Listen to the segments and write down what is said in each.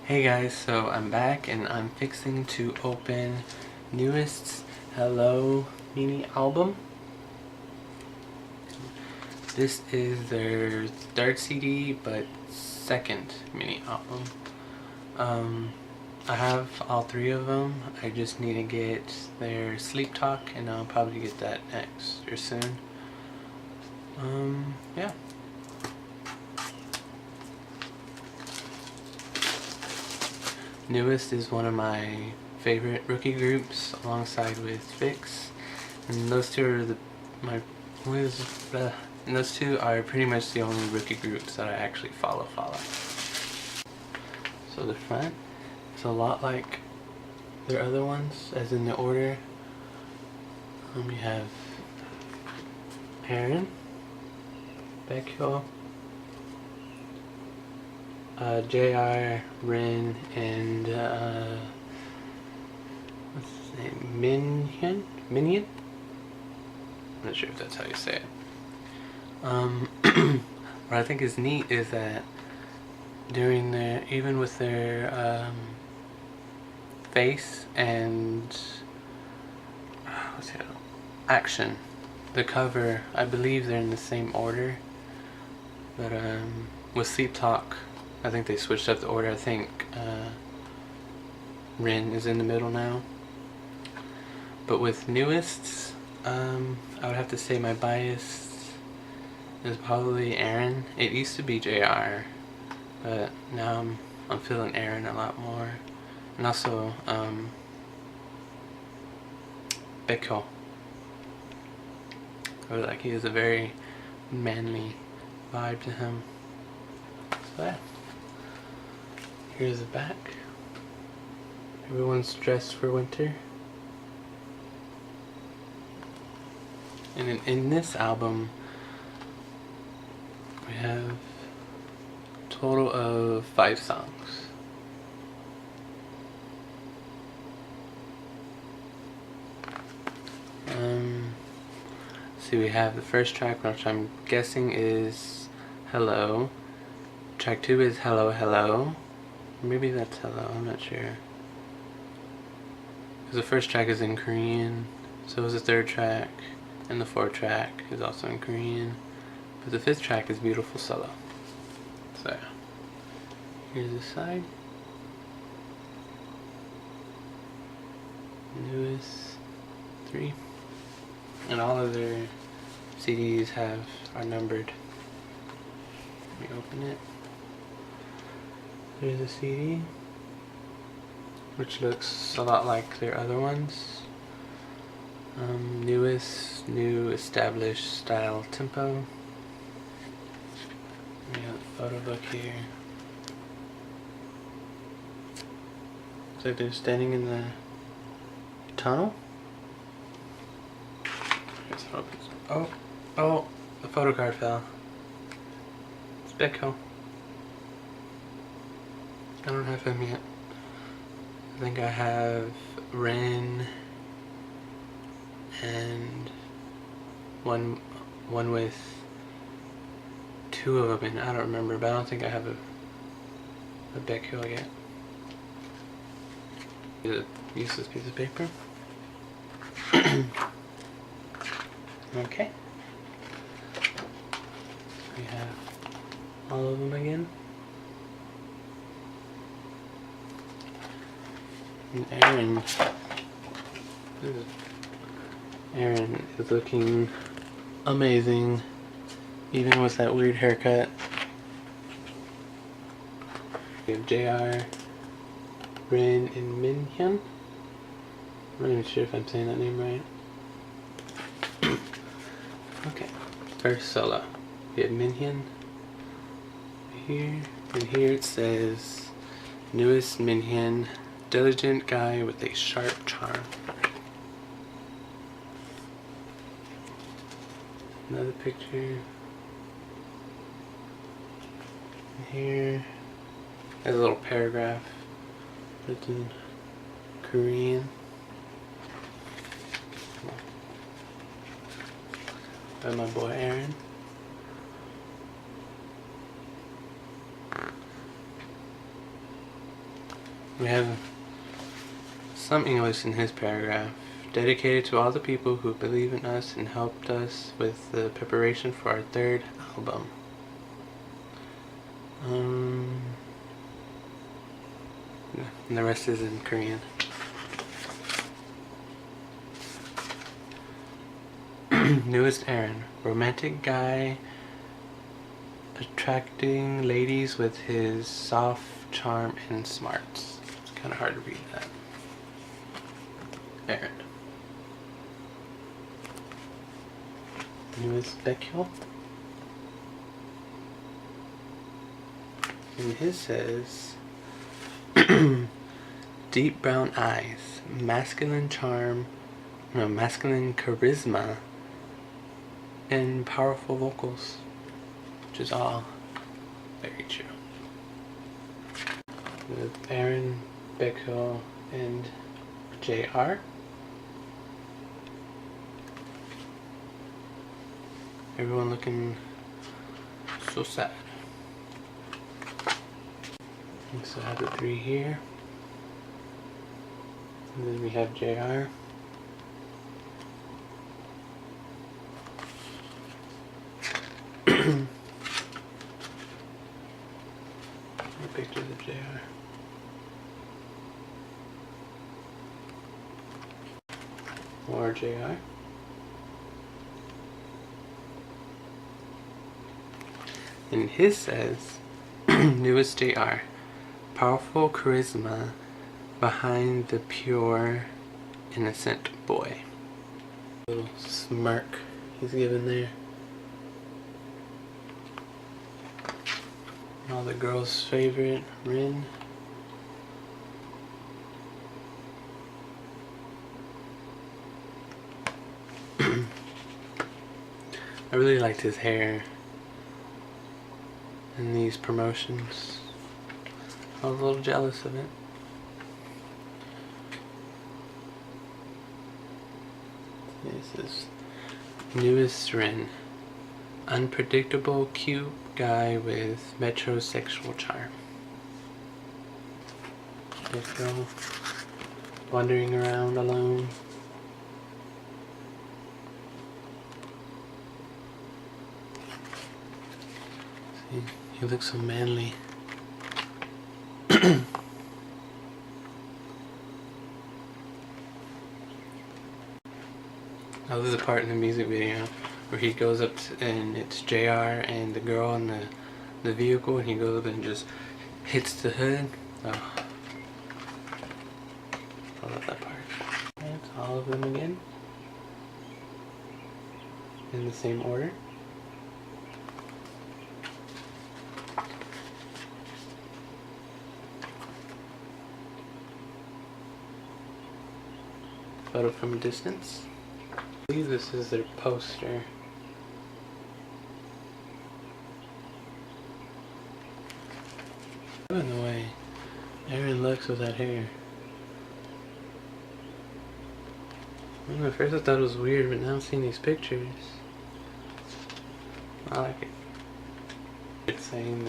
Hey guys, so I'm back and I'm fixing to open NU'EST's Hello mini album. This is their third CD, but second mini album. I have all three of them. I just need to get their Sleep Talk, and I'll probably get that next or soon. Yeah. NU'EST is one of my favorite rookie groups, alongside with Fix, and those two are and those two are pretty much the only rookie groups that I actually follow. So the front is a lot like their other ones, as in the order. We have Aaron, Baekhyul, JR, Rin, and what's his name? Minhyun? I'm not sure if that's how you say it. What I think is neat is that during even with their face and action, the cover, I believe they're in the same order, but with Sleep Talk, I think they switched up the order. I think Rin is in the middle now. But with NU'EST, I would have to say my bias is probably Aaron. It used to be JR, but now I'm feeling Aaron a lot more. And also Baekhyul. I like he has a very manly vibe to him. So yeah. Here's the back. Everyone's dressed for winter. And in this album, we have a total of 5 songs. See, we have the first track, which I'm guessing is Hello. Track 2 is Hello Hello. Maybe that's Hello, I'm not sure. Because the first track is in Korean, so is the third track, and the fourth track is also in Korean. But the fifth track is Beautiful Solo. So yeah. Here's the side. NU'EST 3. And all of their CDs are numbered. Let me open it. There's a CD, which looks a lot like their other ones. NU'EST, New Established Style Tempo. We have the photo book here. Looks like they're standing in the tunnel. Oh, the photo card fell. It's Baekhyul. I don't have him yet. I think I have Rin and one with 2 of them in. I don't remember, but I don't think I have a Baekhyul yet. Is a useless piece of paper. Okay. We have all of them again. And Aaron is looking amazing, even with that weird haircut. We have JR, Rin, and Minhyun. I'm not even sure if I'm saying that name right. Okay, first solo. We have Minhyun here, and here it says NU'EST Minhyun, diligent guy with a sharp charm. Another picture. And here has a little paragraph written in Korean. By my boy Aaron. We have some English in his paragraph. Dedicated to all the people who believe in us and helped us with the preparation for our third album. And the rest is in Korean. Newest Aaron. Romantic guy attracting ladies with his soft charm and smarts. It's kind of hard to read that. Aaron. Newest Baekhyun. And his says deep brown eyes, masculine charm, no, masculine charisma, and powerful vocals, which is all very true. With Aaron, Baekhyun, and JR. Everyone looking so sad. So I have the 3 here. And then we have JR. Pictures of JR. More JR. And his says, newest JR. Powerful charisma behind the pure, innocent boy. Little smirk he's giving there. All the girls' favorite, Rin. I really liked his hair in these promotions. I was a little jealous of it. This is newest Rin. Unpredictable, cute guy with metrosexual charm. This girl wandering around alone. See, he looks so manly. I love the part in the music video where he goes up to, and it's JR and the girl in the vehicle, and he goes up and just hits the hood. Oh, I love that part. That's all of them again in the same order. Photo from a distance. I believe this is their poster. By the way, Aaron looks with that hair. At first I thought it was weird, but now I'm seeing these pictures. I like it. It's saying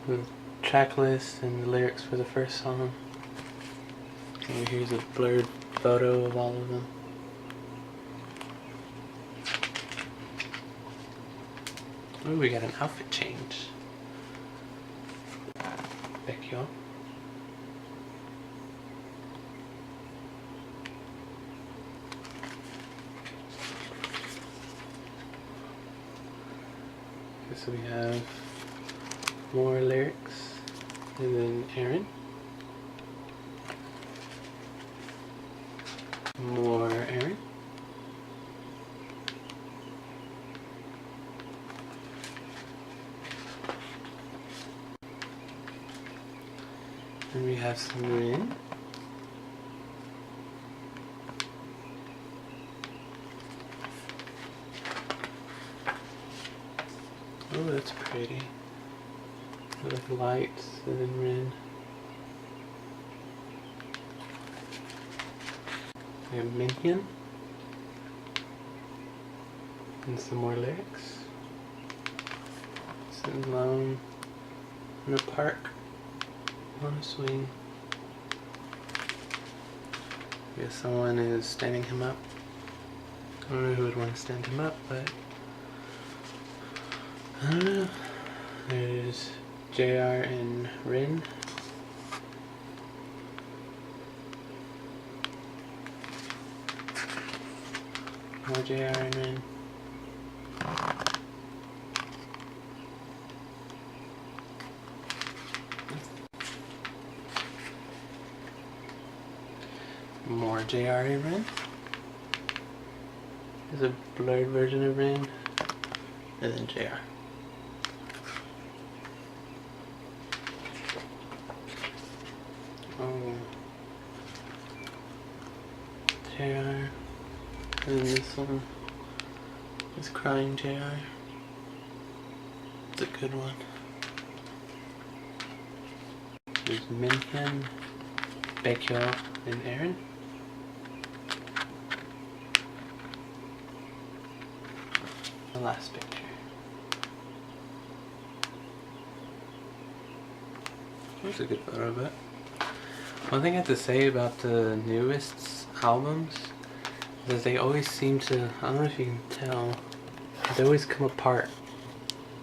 the track list and the lyrics for the first song. And here's a blurred photo of all of them. Ooh, we got an outfit change. Baekhyun. Okay, so we have more lyrics, and then Aaron. More Aaron. And we have some Rin. Oh, that's pretty. With lights and then Rin. We have Minhyun. And some more lyrics. Sitting alone in a park on a swing. I guess someone is standing him up. I don't know who would want to stand him up, but I don't know. There's JR and Rin. More JR and Rin. More JR and Rin. There's a blurred version of Rin. And then JR. Oh. JR. And then this one is crying JR. It's a good one. There's Minhyun, Baekhyun, and Aaron. The last picture. Here's a good photo of it. One thing I have to say about the newest albums is that they always seem to, I don't know if you can tell, they always come apart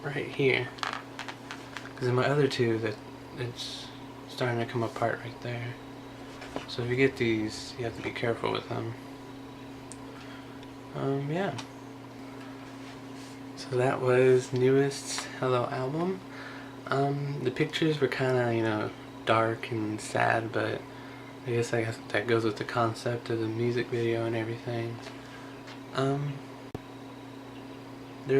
right here. Because in my other two, that it's starting to come apart right there. So if you get these, you have to be careful with them. Yeah. So that was newest Hello album. The pictures were kind of, you know, dark and sad, but I guess that goes with the concept of the music video and everything. They're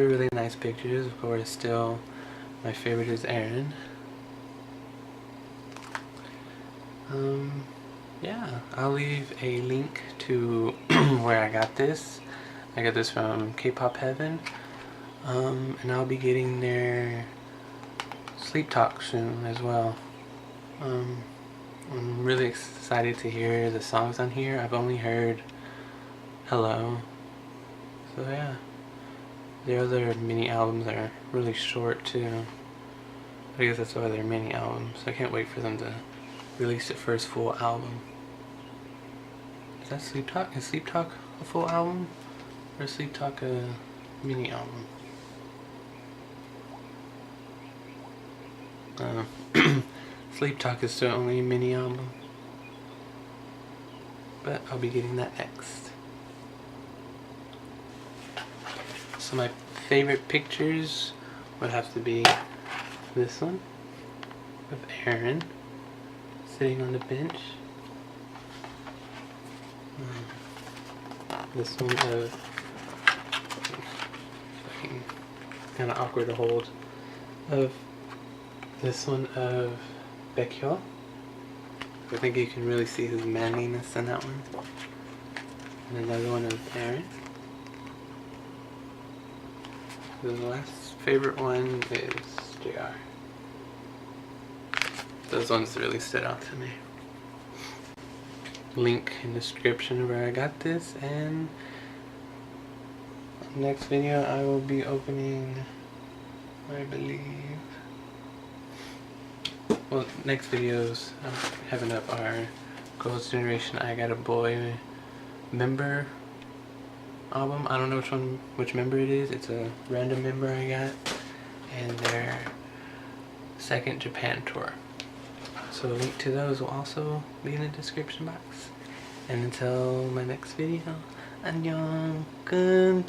really nice pictures. Of course, still my favorite is Aaron. Yeah, I'll leave a link to where I got this. I got this from K-Pop Heaven. And I'll be getting their Sleep Talk soon as well. I'm really excited to hear the songs on here. I've only heard Hello. So yeah. The other mini albums are really short too. I guess that's why they're mini albums. I can't wait for them to release their first full album. Is that Sleep Talk? Is Sleep Talk a full album? Or is Sleep Talk a mini album? Sleep Talk is still only a mini album, but I'll be getting that next. So my favorite pictures would have to be this one of Aaron sitting on the bench, this one of, kind of awkward to hold, of this one of Baekhyun. I think you can really see his manliness in that one. And another one of Aaron. The last favorite one is JR. Those ones really stood out to me. Link in the description of where I got this, and next video I will be opening, I believe, well, next videos I'm having up are Girls' Generation I Got a Boy member album. I don't know which member it is. It's a random member I got, and their second Japan tour. So a link to those will also be in the description box. And until my next video, annyeong, kun.